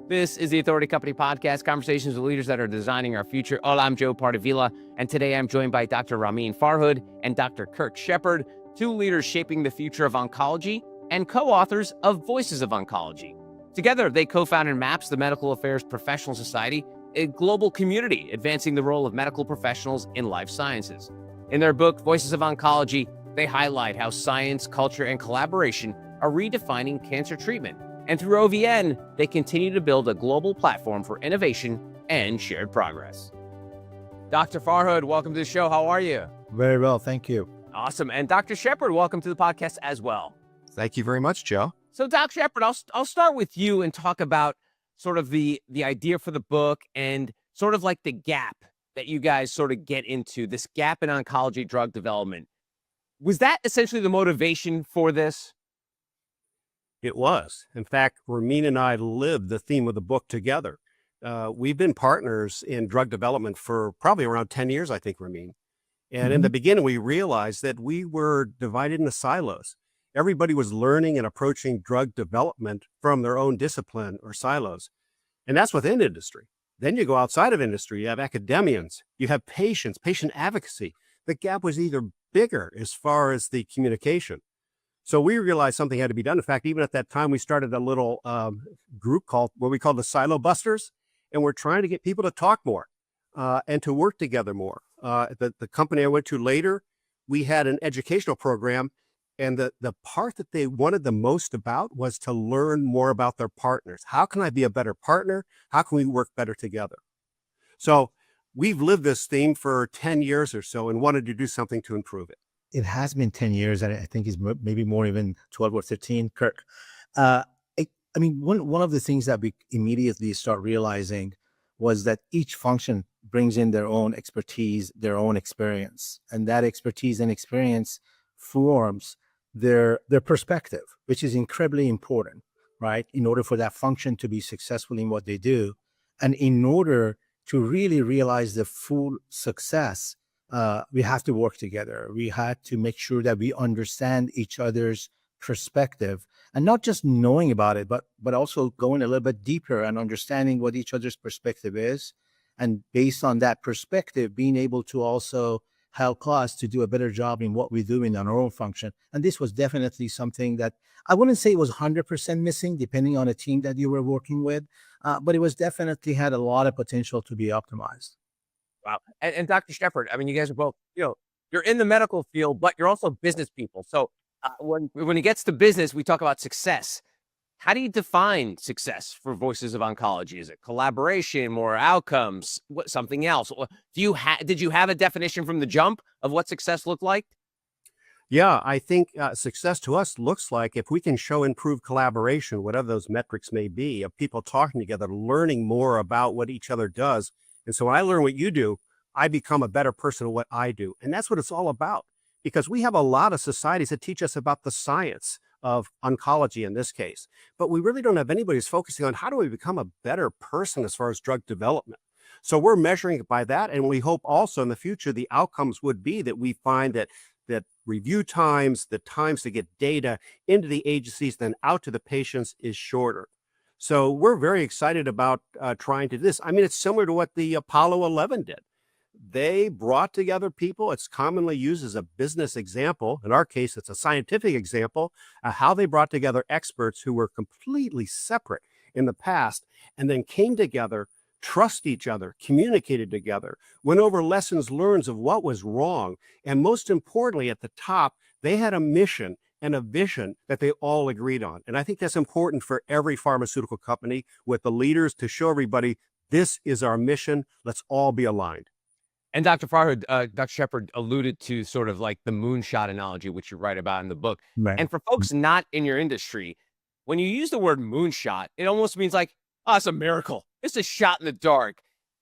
This is the Authority Company Podcast, conversations with leaders that are designing our future. Hola, I'm Joe Pardavila, and today I'm joined by Dr. Ramin Farhood and Dr. Kirk Shepard, two leaders shaping the future of oncology and co-authors of Voices of Oncology. Together, they co-founded MAPS, the Medical Affairs Professional Society, a global community advancing the role of medical professionals in life sciences. In their book, Voices of Oncology, they highlight how science, culture, and collaboration are redefining cancer treatment. And through OVN, they continue to build a global platform for innovation and shared progress. Dr. Farhood, welcome to the show. How are you? Very well, thank you. Awesome. And Dr. Shepard, welcome to the podcast as well. Thank you very much, Joe. So, Dr. Shepard, I'll start with you and talk about sort of the idea for the book and sort of like the gap that you guys sort of get into, this gap in oncology drug development. Was that essentially the motivation for this? It was. In fact, Ramin and I lived the theme of the book together. We've been partners in drug development for probably around 10 years, I think, Ramin. And in the beginning, we realized that we were divided into silos. Everybody was learning and approaching drug development from their own discipline or silos. And that's within industry. Then you go outside of industry, you have academians, you have patients, patient advocacy. The gap was even bigger as far as the communication. So we realized something had to be done. In fact, even at that time, we started a little group called what we call the Silo Busters, and we're trying to get people to talk more and to work together more. The company I went to later, we had an educational program, and the part that they wanted the most about was to learn more about their partners. How can I be a better partner? How can we work better together? So we've lived this theme for 10 years or so and wanted to do something to improve it. It has been 10 years, and I think it's maybe more, even 12 or 13, Kirk. I mean, one of the things that we immediately start realizing was that each function brings in their own expertise, their own experience, and that expertise and experience forms their perspective, which is incredibly important, right? In order for that function to be successful in what they do, and in order to really realize the full success, we have to work together. We had to make sure that we understand each other's perspective, and not just knowing about it, but also going a little bit deeper and understanding what each other's perspective is. And based on that perspective, being able to also help us to do a better job in what we do in our own function. And this was definitely something that I wouldn't say it was 100% missing, depending on the team that you were working with, but it was definitely had a lot of potential to be optimized. Wow. And Dr. Shepard, I mean, you guys are both, you're in the medical field, but you're also business people. So when it gets to business, we talk about success. How do you define success for Voices of Oncology? Is it collaboration, more outcomes, something else? Did you have a definition from the jump of what success looked like? Yeah, I think success to us looks like if we can show improved collaboration, whatever those metrics may be, of people talking together, learning more about what each other does. And so when I learn what you do, I become a better person at what I do. And that's what it's all about, because we have a lot of societies that teach us about the science of oncology in this case, but we really don't have anybody who's focusing on how do we become a better person as far as drug development. So we're measuring it by that. And we hope also in the future, the outcomes would be that we find that review times, the times to get data into the agencies, then out to the patients is shorter. So we're very excited about trying to do this. I mean, it's similar to what the Apollo 11 did. They brought together people. It's commonly used as a business example. In our case, it's a scientific example of how they brought together experts who were completely separate in the past and then came together, trust each other, communicated together, went over lessons learned of what was wrong. And most importantly, at the top, they had a mission and a vision that they all agreed on. And I think that's important for every pharmaceutical company, with the leaders to show everybody, this is our mission. Let's all be aligned. And Dr. Farhood, Dr. Shepard alluded to sort of like the moonshot analogy, which you write about in the book. Right. And for folks not in your industry, when you use the word moonshot, it almost means like, oh, it's a miracle. It's a shot in the dark.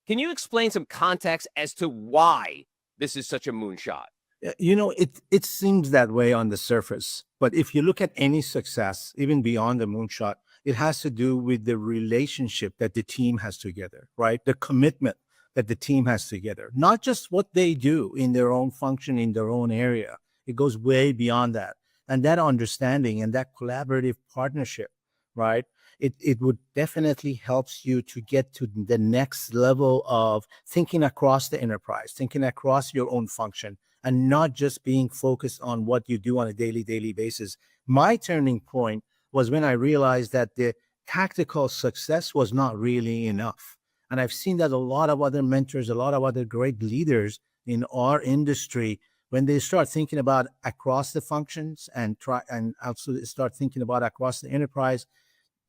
Can you explain some context as to why this is such a moonshot? It seems that way on the surface, but if you look at any success, even beyond the moonshot, it has to do with the relationship that the team has together, right? The commitment that the team has together, not just what they do in their own function, in their own area. It goes way beyond that. And that understanding and that collaborative partnership, right? it would definitely helps you to get to the next level of thinking across the enterprise, thinking across your own function, and not just being focused on what you do on a daily basis. My turning point was when I realized that the tactical success was not really enough. And I've seen that a lot of other mentors, a lot of other great leaders in our industry, when they start thinking about across the functions and try and also start thinking about across the enterprise,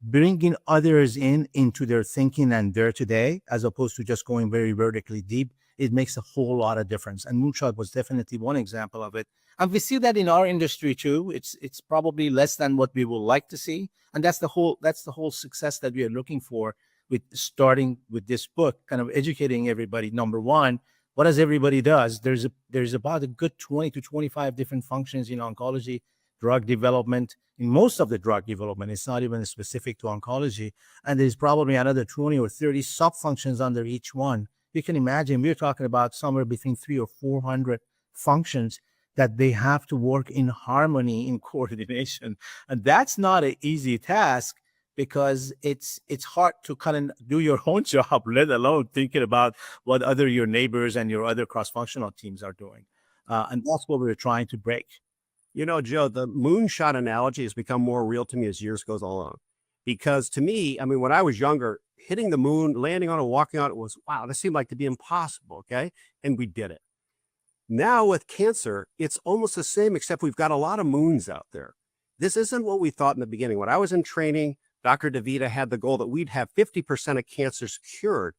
bringing others into their thinking and their today, as opposed to just going very vertically deep, it makes a whole lot of difference. And moonshot was definitely one example of it. And we see that in our industry too. It's probably less than what we would like to see, and that's the whole success that we are looking for with starting with this book, kind of educating everybody. Number one, what does everybody does? There's about a good 20 to 25 different functions in oncology drug development. In most of the drug development, it's not even specific to oncology, and there's probably another 20 or 30 sub functions under each one. You can imagine we're talking about somewhere between 300 or 400 functions that they have to work in harmony, in coordination, and that's not an easy task, because it's hard to kind of do your own job, let alone thinking about what other your neighbors and your other cross-functional teams are doing. And that's what we're trying to break. You know, Joe, the moonshot analogy has become more real to me as years goes along. Because to me, I mean, when I was younger, hitting the moon, landing on it, walking on it was, wow, this seemed like to be impossible, okay? And we did it. Now with cancer, it's almost the same, except we've got a lot of moons out there. This isn't what we thought in the beginning. When I was in training, Dr. DeVita had the goal that we'd have 50% of cancers cured,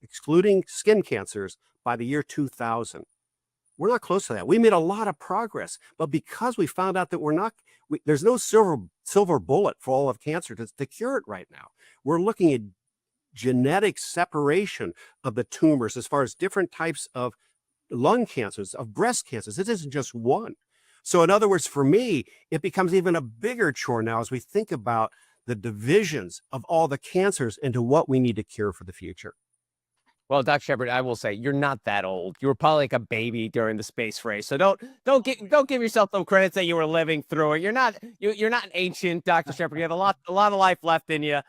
excluding skin cancers, by the year 2000. We're not close to that. We made a lot of progress, but because we found out that there's no silver bullet for all of cancer to cure it right now. We're looking at genetic separation of the tumors as far as different types of lung cancers, of breast cancers. It isn't just one. So in other words, for me, it becomes even a bigger chore now as we think about the divisions of all the cancers into what we need to cure for the future. Well, Dr. Shepard, I will say you're not that old. You were probably like a baby during the space race, so don't give yourself some credits that you were living through it. You're not an ancient, Dr. Shepard. You have a lot of life left in you.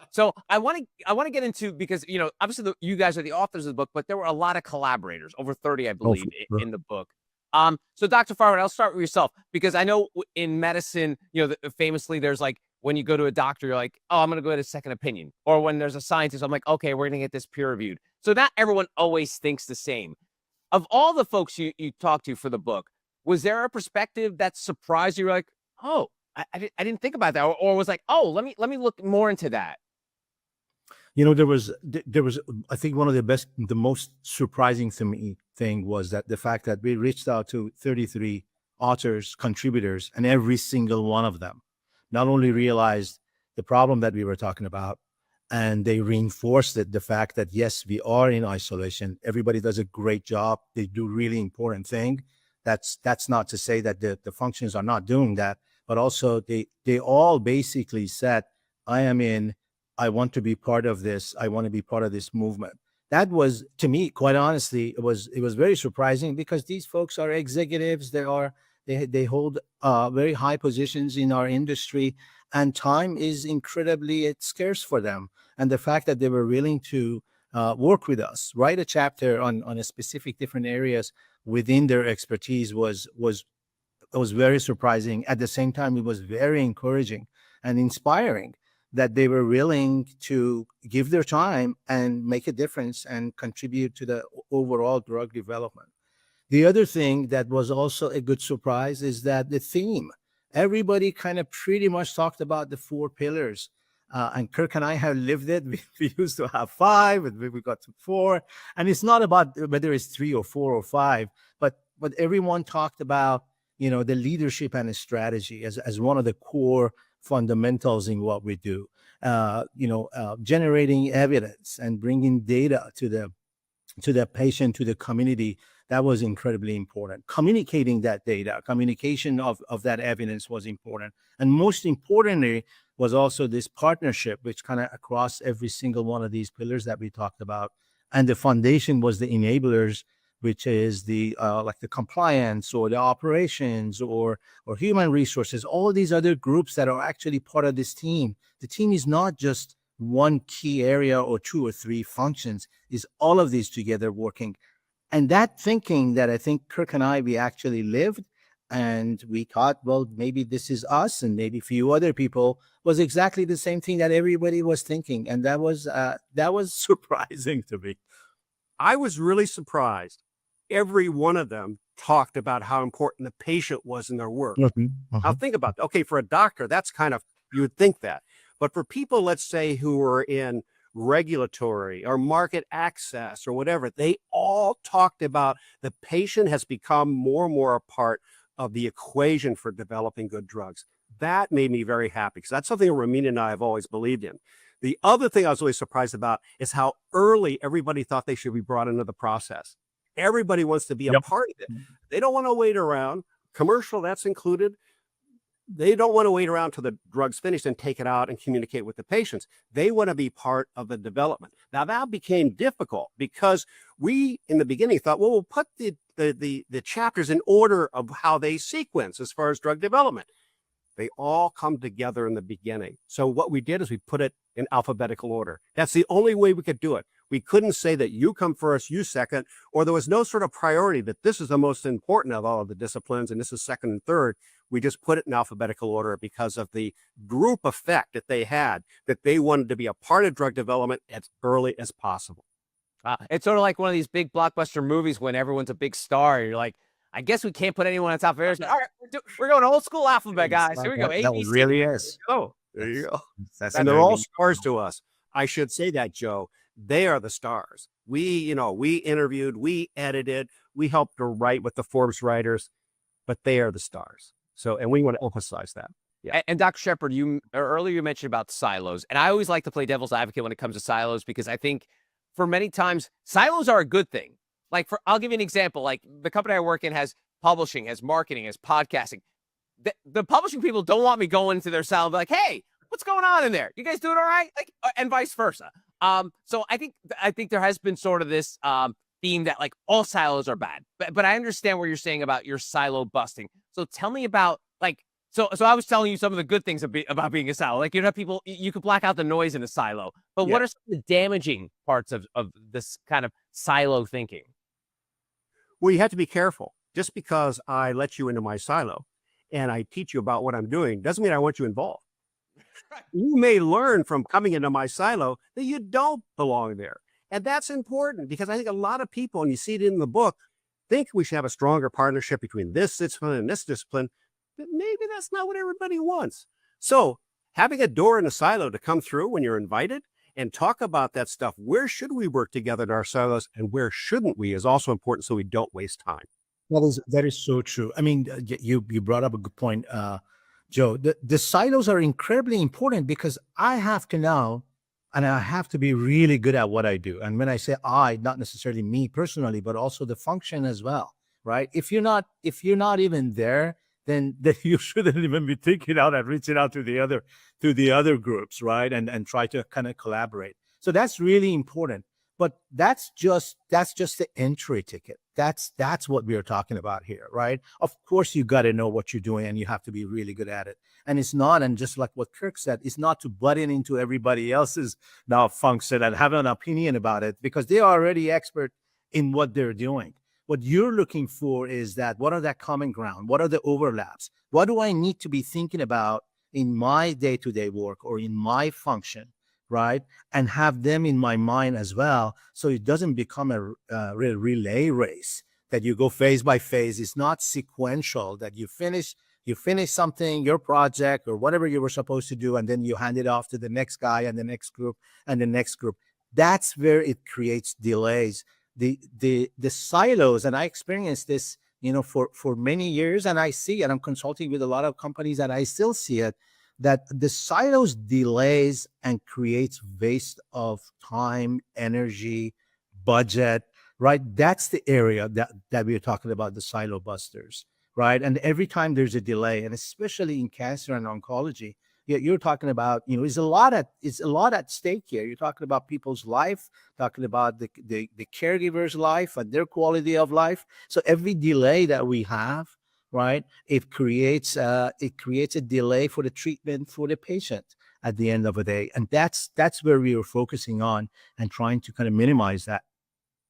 So I want to get into, because obviously you guys are the authors of the book, but there were a lot of collaborators, over 30, I believe, in the book. So Dr. Farhood, I'll start with yourself, because I know in medicine, famously there's like, when you go to a doctor, you're like, oh, I'm going to go get a second opinion. Or when there's a scientist, I'm like, okay, we're going to get this peer reviewed. So not everyone always thinks the same. Of all the folks you talked to for the book, was there a perspective that surprised you? You're like, oh, I didn't think about that. Or was like, oh, let me look more into that. There was, I think one of the most surprising to me thing was that the fact that we reached out to 33 authors, contributors, and every single one of them not only realized the problem that we were talking about, and they reinforced the fact that, yes, we are in isolation. Everybody does a great job. They do really important thing. That's not to say that the functions are not doing that, but also they all basically said, I want to be part of this. I want to be part of this movement. That was, to me, quite honestly, it was very surprising, because these folks are executives. They hold very high positions in our industry, and time is incredibly scarce for them. And the fact that they were willing to work with us, write a chapter on a specific different areas within their expertise was very surprising. At the same time, it was very encouraging and inspiring that they were willing to give their time and make a difference and contribute to the overall drug development. The other thing that was also a good surprise is that the theme, everybody kind of pretty much talked about the 4 pillars. And Kirk and I have lived it. We used to have 5, and we got to 4. And it's not about whether it's 3 or 4 or 5, but everyone talked about, the leadership and the strategy as one of the core fundamentals in what we do. Generating evidence and bringing data to the patient, to the community. That was incredibly important. Communicating that data, communication of that evidence was important. And most importantly was also this partnership, which kind of across every single one of these pillars that we talked about. And the foundation was the enablers, which is the like the compliance or the operations or human resources, all these other groups that are actually part of this team. The team is not just one key area or two or three functions, is all of these together working. And that thinking that I think Kirk and we actually lived, and we thought, well, maybe this is us and maybe a few other people, was exactly the same thing that everybody was thinking. And that was surprising to me. I was really surprised. Every one of them talked about how important the patient was in their work. Now think about, okay, for a doctor, that's kind of, you would think that. But for people, let's say, who are in regulatory or market access or whatever, they all talked about the patient has become more and more a part of the equation for developing good drugs. That made me very happy because that's something Ramin and I have always believed in. The other thing I was really surprised about is how early everybody thought they should be brought into the process. Everybody wants to be a part of it. They don't want to wait around. Commercial, that's included. They don't want to wait around till the drug's finished and take it out and communicate with the patients. They want to be part of the development. Now that became difficult because we, in the beginning, thought, well, we'll put the chapters in order of how they sequence as far as drug development. They all come together in the beginning. So what we did is we put it in alphabetical order. That's the only way we could do it. We couldn't say that you come first, you second, or there was no sort of priority that this is the most important of all of the disciplines and this is second and third. We just put it in alphabetical order because of the group effect that they had, that they wanted to be a part of drug development as early as possible. It's sort of like one of these big blockbuster movies when everyone's a big star. You're like, I guess we can't put anyone on top of it. All right, we're going old school alphabet, guys. Here we go. That really is. Oh, there you go. And they're all stars to us. I should say that, Joe. They are the stars. We interviewed, we edited, we helped to write with the Forbes writers, but they are the stars. So, and we want to emphasize that. Yeah. And Dr. Shepard, earlier you mentioned about silos, and I always like to play devil's advocate when it comes to silos because I think for many times silos are a good thing. Like I'll give you an example. Like the company I work in has publishing, has marketing, has podcasting. The publishing people don't want me going into their silo and be like, hey, what's going on in there? You guys doing all right? Like, and vice versa. So I think there has been sort of this theme that like all silos are bad, but I understand what you're saying about your silo busting. So tell me about like, so I was telling you some of the good things about being a silo. Like, you know, people, you could black out the noise in a silo, but what are some of the damaging parts of this kind of silo thinking? Well, you have to be careful. Just because I let you into my silo and I teach you about what I'm doing doesn't mean I want you involved. You may learn from coming into my silo that you don't belong there. And that's important because I think a lot of people, and you see it in the book, think we should have a stronger partnership between this discipline and this discipline, but maybe that's not what everybody wants. So having a door in a silo to come through when you're invited and talk about that stuff, where should we work together in our silos and where shouldn't we, is also important so we don't waste time. That is so true. I mean, you brought up a good point, Joe. The silos are incredibly important because I have to know, and I have to be really good at what I do. And when I say I, not necessarily me personally, but also the function as well, right? If you're not even there, then you shouldn't even be thinking out and reaching out to the other groups, right? And try to kind of collaborate. So that's really important. But that's just the entry ticket. That's what we are talking about here, right? Of course, you got to know what you're doing and you have to be really good at it. And it's not, and just like what Kirk said, it's not to butt into everybody else's now function and have an opinion about it because they are already expert in what they're doing. What you're looking for is that what are that common ground? What are the overlaps? What do I need to be thinking about in my day-to-day work or in my function? Right? And have them in my mind as well. So it doesn't become a relay race that you go phase by phase. It's not sequential that you finish something, your project or whatever you were supposed to do, and then you hand it off to the next guy and the next group and the next group. That's where it creates delays. The silos, and I experienced this, for many years, and I see, and I'm consulting with a lot of companies and I still see it, that the silos delays and creates waste of time, energy, budget, right? That's the area that we're talking about, the silo busters, right? And every time there's a delay, and especially in cancer and oncology, You're talking about, it's a lot at stake here. You're talking about people's life, talking about the caregiver's life and their quality of life. So every delay that we have, right, it creates a delay for the treatment for the patient at the end of the day. And that's where we are focusing on and trying to kind of minimize that.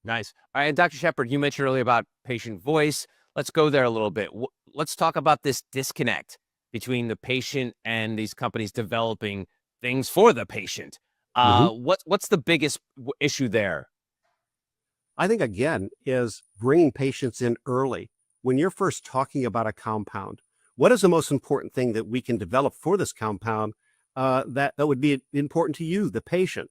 Nice. All right, and Dr. Shepard, you mentioned earlier about patient voice. Let's go there a little bit. Let's talk about this disconnect between the patient and these companies developing things for the patient. Mhm. What's the biggest issue there? I think, again, is bringing patients in early. When you're first talking about a compound, what is the most important thing that we can develop for this compound that would be important to you, the patient?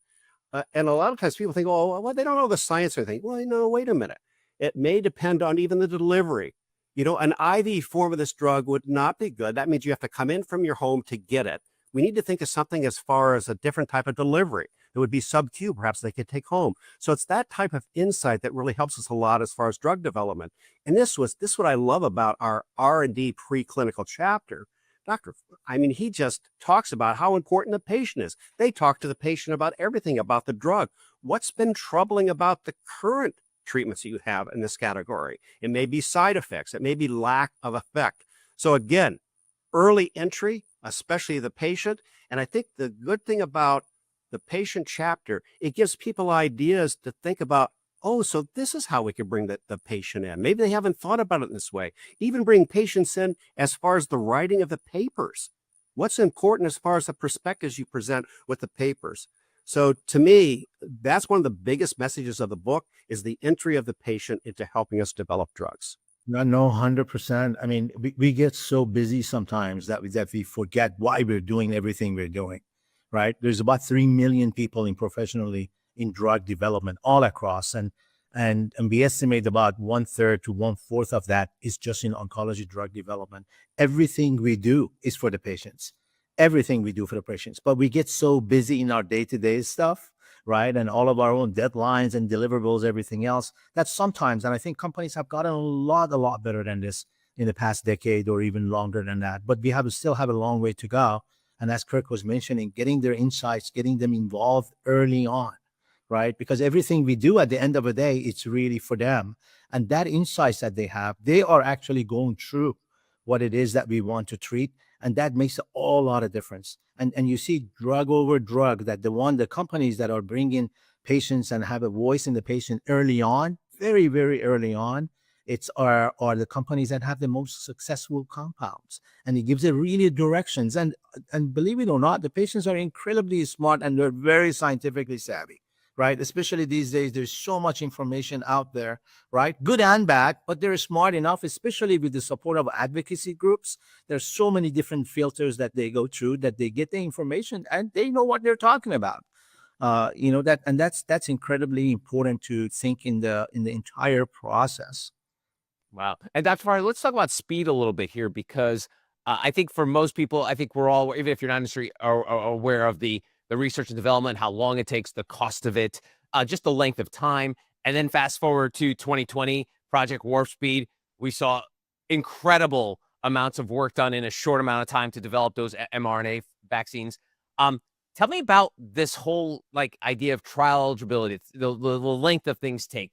And a lot of times people think, oh, well, they don't know the science or anything. Well, no, wait a minute. It may depend on even the delivery. An IV form of this drug would not be good. That means you have to come in from your home to get it. We need to think of something as far as a different type of delivery. It would be sub-Q, perhaps they could take home. So it's that type of insight that really helps us a lot as far as drug development. And this is what I love about our R&D preclinical chapter. He just talks about how important the patient is. They talk to the patient about everything about the drug. What's been troubling about the current treatments you have in this category? It may be side effects. It may be lack of effect. So again, early entry, especially the patient. And I think the good thing about the patient chapter, it gives people ideas to think about, oh, so this is how we could bring the patient in. Maybe they haven't thought about it in this way. Even bring patients in as far as the writing of the papers. What's important as far as the perspectives you present with the papers? So to me, that's one of the biggest messages of the book is the entry of the patient into helping us develop drugs. No, 100%. I mean, we get so busy sometimes that we forget why we're doing everything we're doing, right? There's about 3 million people professionally in drug development all across. And we estimate about 1/3 to 1/4 of that is just in oncology drug development. Everything we do is for the patients. Everything we do for the patients. But we get so busy in our day-to-day stuff, right? And all of our own deadlines and deliverables, everything else, that sometimes, and I think companies have gotten a lot better than this in the past decade or even longer than that. But we still have a long way to go. And as Kirk was mentioning, getting their insights, getting them involved early on, right? Because everything we do at the end of the day, it's really for them. And that insights that they have, they are actually going through what it is that we want to treat. And that makes a whole lot of difference. And you see drug over drug that the companies that are bringing patients and have a voice in the patient early on, very, very early on, are the companies that have the most successful compounds. And it gives it really directions. And believe it or not, the patients are incredibly smart and they're very scientifically savvy, right? Especially these days, there's so much information out there, right? Good and bad, but they're smart enough, especially with the support of advocacy groups. There's so many different filters that they go through that they get the information and they know what they're talking about. That's incredibly important to think in the entire process. Wow. And Dr. Farhood, let's talk about speed a little bit here because I think for most people, I think we're all, even if you're not in the industry, are aware of the research and development, how long it takes, the cost of it, just the length of time. And then fast forward to 2020, Project Warp Speed, we saw incredible amounts of work done in a short amount of time to develop those mRNA vaccines. Tell me about this whole idea of trial eligibility, the length of things take.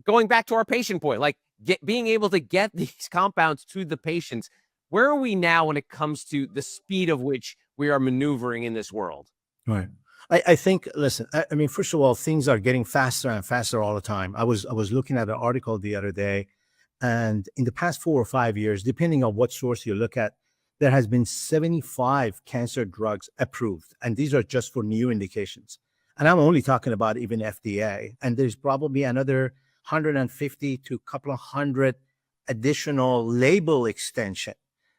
Going back to our patient point, being able to get these compounds to the patients. Where are we now when it comes to the speed of which we are maneuvering in this world? Right. I think, listen, I mean, first of all, things are getting faster and faster all the time. I was looking at an article the other day, and in the past 4 or 5 years, depending on what source you look at, there has been 75 cancer drugs approved. And these are just for new indications. And I'm only talking about even FDA. And there's probably another 150 to a couple of hundred additional label extension,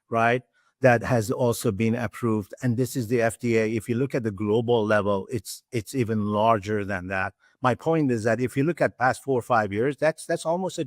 right? That has also been approved. And this is the FDA. If you look at the global level, it's even larger than that. My point is that if you look at past 4 or 5 years, that's almost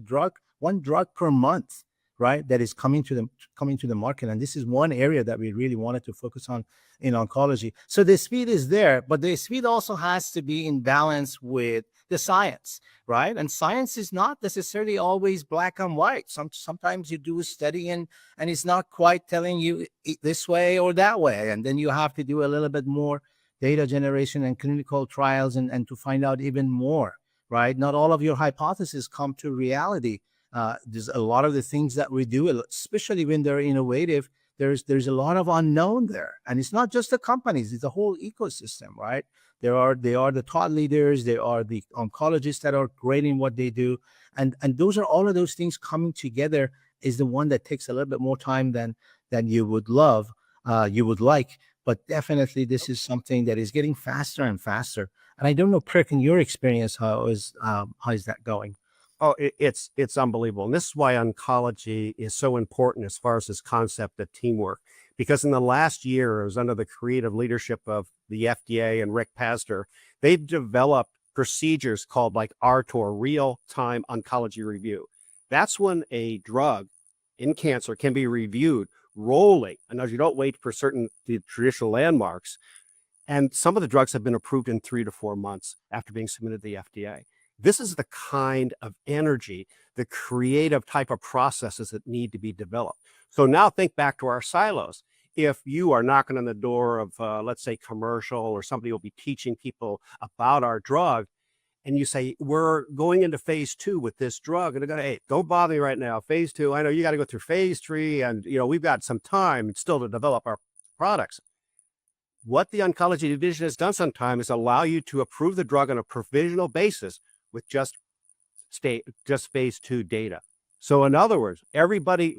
one drug per month, right? That is coming to the market. And this is one area that we really wanted to focus on in oncology. So the speed is there, but the speed also has to be in balance with the science, right? And science is not necessarily always black and white. Sometimes you do a study and it's not quite telling you this way or that way. And then you have to do a little bit more data generation and clinical trials and to find out even more, right? Not all of your hypotheses come to reality. There's a lot of the things that we do, especially when they're innovative, there's a lot of unknown there. And it's not just the companies, it's the whole ecosystem, right? They are the thought leaders, they are the oncologists that are great in what they do. And those are all of those things coming together is the one that takes a little bit more time than you would like. But definitely this is something that is getting faster and faster. And I don't know, Kirk, in your experience, how is that going? Oh, it's unbelievable. And this is why oncology is so important as far as this concept of teamwork. Because in the last year, it was under the creative leadership of the FDA and Rick Pazder, they've developed procedures called like RTOR, real-time oncology review. That's when a drug in cancer can be reviewed rolling. And as you don't wait for the traditional landmarks. And some of the drugs have been approved in 3 to 4 months after being submitted to the FDA. This is the kind of energy, the creative type of processes that need to be developed. So now think back to our silos. If you are knocking on the door of, let's say, commercial, or somebody will be teaching people about our drug, and you say, we're going into phase 2 with this drug, and they're going to, hey, don't bother me right now. Phase 2, I know you got to go through phase 3, and we've got some time still to develop our products. What the oncology division has done sometimes is allow you to approve the drug on a provisional basis with just phase 2 data. So in other words, everybody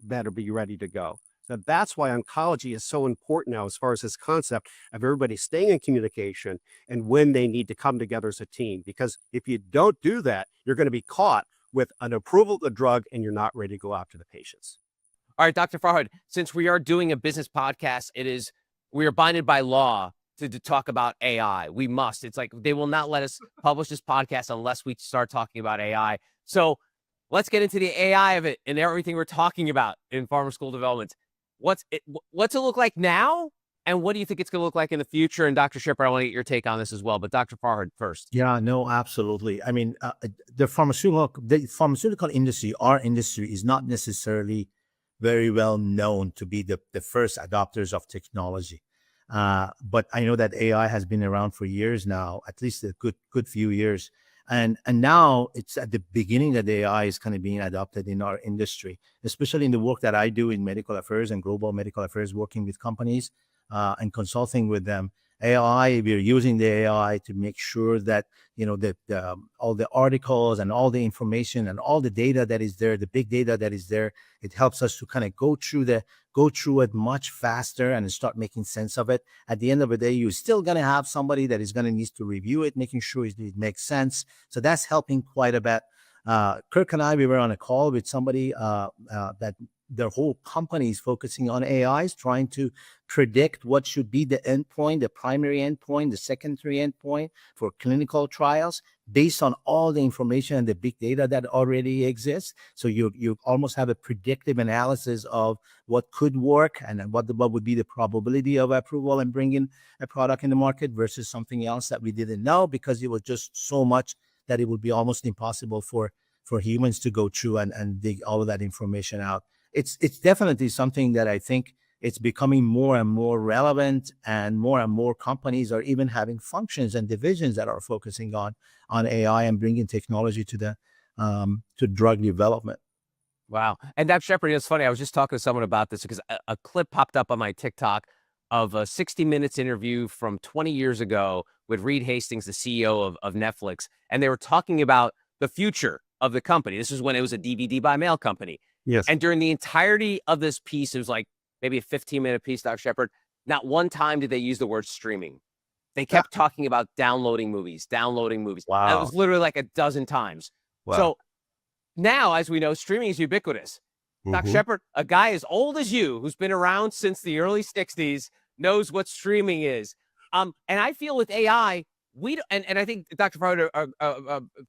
better be ready to go. So that's why oncology is so important now as far as this concept of everybody staying in communication and when they need to come together as a team. Because if you don't do that, you're going to be caught with an approval of the drug and you're not ready to go after the patients. All right, Dr. Farhood, since we are doing a business podcast, we are binded by law to talk about AI. We must. It's like they will not let us publish this podcast unless we start talking about AI. So let's get into the AI of it and everything we're talking about in pharmaceutical development. What's it look like now? And what do you think it's going to look like in the future? And Dr. Shepard, I want to get your take on this as well. But Dr. Farhood first. Yeah, no, absolutely. I mean, the pharmaceutical industry, our industry, is not necessarily very well known to be the first adopters of technology. But I know that AI has been around for years now, at least a good few years. And now it's at the beginning that AI is kind of being adopted in our industry, especially in the work that I do in medical affairs and global medical affairs, working with companies and consulting with them. AI, we're using the AI to make sure that, that all the articles and all the information and all the data that is there, the big data that is there, it helps us to kind of go through it much faster and start making sense of it. At the end of the day, you're still going to have somebody that is going to need to review it, making sure it makes sense. So that's helping quite a bit. Kirk and I, we were on a call with somebody that their whole company is focusing on AIs, trying to predict what should be the endpoint, the primary endpoint, the secondary endpoint for clinical trials based on all the information and the big data that already exists. So you almost have a predictive analysis of what could work and what would be the probability of approval and bringing a product in the market versus something else that we didn't know because it was just so much that it would be almost impossible for humans to go through and dig all of that information out. It's definitely something that I think it's becoming more and more relevant, and more companies are even having functions and divisions that are focusing on AI and bringing technology to drug development. Wow. And Dr. Shepard, it's funny. I was just talking to someone about this because a clip popped up on my TikTok of a 60 Minutes interview from 20 years ago with Reed Hastings, the CEO of Netflix. And they were talking about the future of the company. This is when it was a DVD by mail company. Yes. And during the entirety of this piece, it was like maybe a 15-minute piece, Dr. Shepard, not one time did they use the word streaming. They kept talking about downloading movies. Wow. That was literally like a dozen times. Wow. So now, as we know, streaming is ubiquitous. Dr. Shepard, a guy as old as you, who's been around since the early 60s, knows what streaming is. And I feel with AI, and I think Dr. Farhood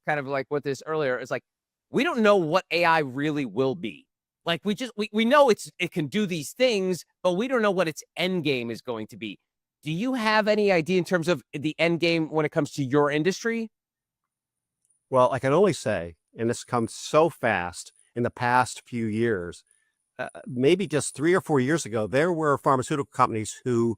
kind of like with this earlier, is like, we don't know what AI really will be. Like we know it can do these things, but we don't know what its end game is going to be. Do you have any idea in terms of the end game when it comes to your industry? Well, I can only say, and this comes so fast in the past few years, maybe just 3 or 4 years ago, there were pharmaceutical companies who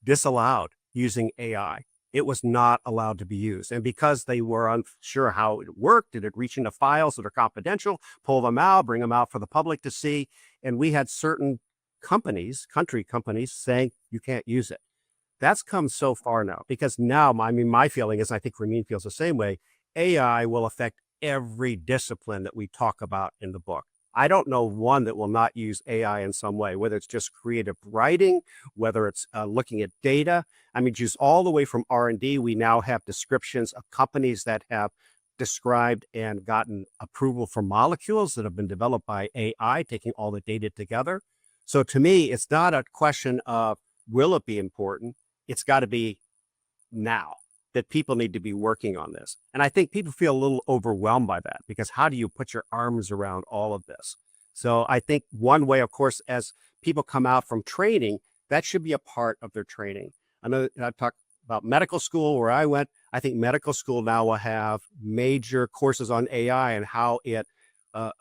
disallowed using AI. It was not allowed to be used. And because they were unsure how it worked, did it reach into files that are confidential, pull them out, bring them out for the public to see? And we had certain country companies saying you can't use it. That's come so far now, because now, my feeling is, I think Ramin feels the same way, AI will affect every discipline that we talk about in the book. I don't know one that will not use AI in some way, whether it's just creative writing, whether it's looking at data. Just all the way from R&D, we now have descriptions of companies that have described and gotten approval for molecules that have been developed by AI, taking all the data together. So to me, it's not a question of will it be important? It's got to be now that people need to be working on this. And I think people feel a little overwhelmed by that, because how do you put your arms around all of this? So I think one way, of course, as people come out from training, that should be a part of their training. I know I talked about medical school where I went. I think medical school now will have major courses on AI and how it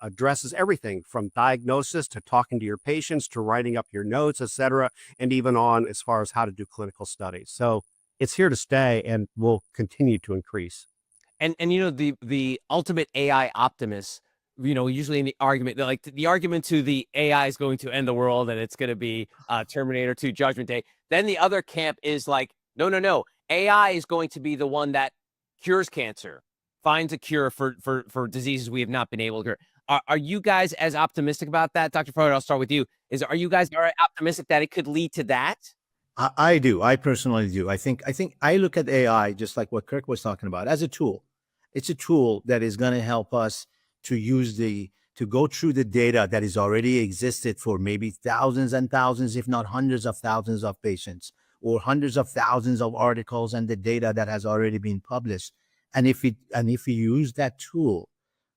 addresses everything from diagnosis to talking to your patients to writing up your notes, et cetera, and even on as far as how to do clinical studies. So it's here to stay and will continue to increase. And the ultimate AI optimist, usually in the argument, like the argument to the AI is going to end the world and it's going to be Terminator 2 Judgment Day. Then the other camp is like, no. AI is going to be the one that cures cancer, finds a cure for diseases we have not been able to cure. Are you guys as optimistic about that? Dr. Farhood, I'll start with you. Are you guys optimistic that it could lead to that? I do. I personally do. I think I look at AI just like what Kirk was talking about as a tool. It's a tool that is going to help us to go through the data that is already existed for maybe thousands and thousands, if not hundreds of thousands of patients, or hundreds of thousands of articles and the data that has already been published. And if we use that tool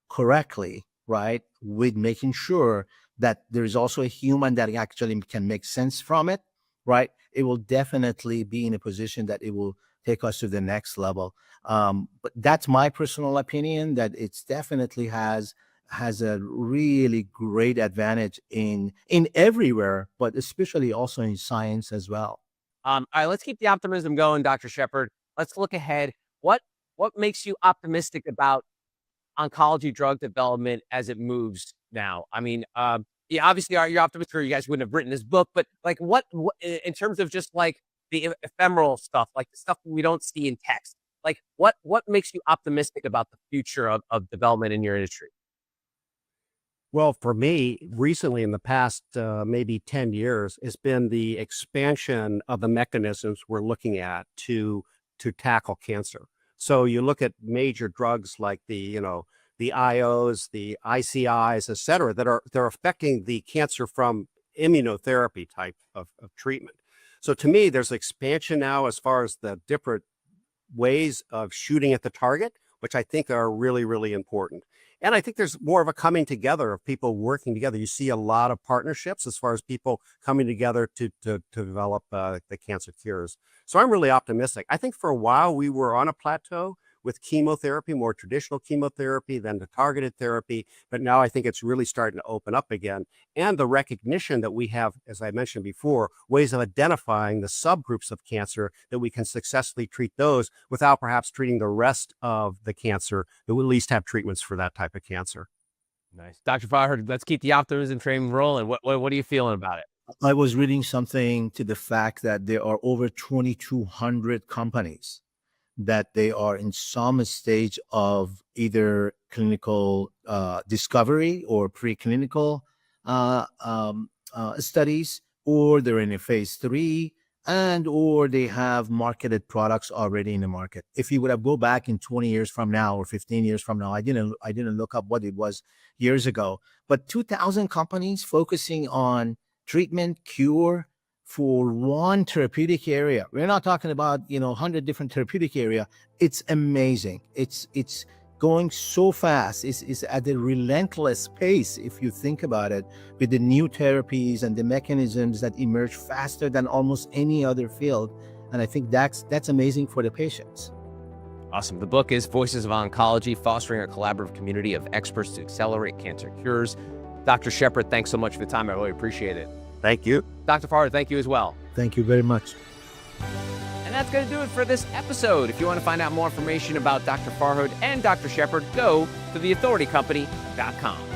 correctly, right, with making sure that there is also a human that actually can make sense from it, right, it will definitely be in a position that it will take us to the next level. But that's my personal opinion, that it's definitely has a really great advantage in everywhere, but especially also in science as well. All right, let's keep the optimism going, Dr. Shepard. Let's look ahead. What makes you optimistic about oncology drug development as it moves now? Yeah, obviously you're optimistic, or you guys wouldn't have written this book, but like what in terms of just like the ephemeral stuff, like the stuff we don't see in text, like what makes you optimistic about the future of development in your industry? Well, for me, recently in the past maybe 10 years, it's been the expansion of the mechanisms we're looking at to tackle cancer. So you look at major drugs like the IOs, the ICIs, et cetera, they're affecting the cancer from immunotherapy type of treatment. So to me, there's expansion now as far as the different ways of shooting at the target, which I think are really, really important. And I think there's more of a coming together of people working together. You see a lot of partnerships as far as people coming together to develop the cancer cures. So I'm really optimistic. I think for a while we were on a plateau with chemotherapy, more traditional chemotherapy than the targeted therapy. But now I think it's really starting to open up again. And the recognition that we have, as I mentioned before, ways of identifying the subgroups of cancer that we can successfully treat those without perhaps treating the rest of the cancer, that we at least have treatments for that type of cancer. Nice. Dr. Farhood, let's keep the optimism train rolling. What are you feeling about it? I was reading something to the fact that there are over 2,200 companies that they are in some stage of either clinical discovery or preclinical studies, or they're in a phase 3, and or they have marketed products already in the market. If you would have go back in 20 years from now or 15 years from now, I didn't look up what it was years ago, but 2,000 companies focusing on treatment, cure, for one therapeutic area. We're not talking about 100 different therapeutic area. It's amazing. It's going so fast. It's at a relentless pace if you think about it, with the new therapies and the mechanisms that emerge faster than almost any other field. And I think that's amazing for the patients. Awesome. The book is Voices of Oncology, Fostering a Collaborative Community of Experts to Accelerate Cancer Cures. Dr. Shepard, thanks so much for the time. I really appreciate it. Thank you. Dr. Farhood, thank you as well. Thank you very much. And that's going to do it for this episode. If you want to find out more information about Dr. Farhood and Dr. Shepard, go to theauthoritycompany.com.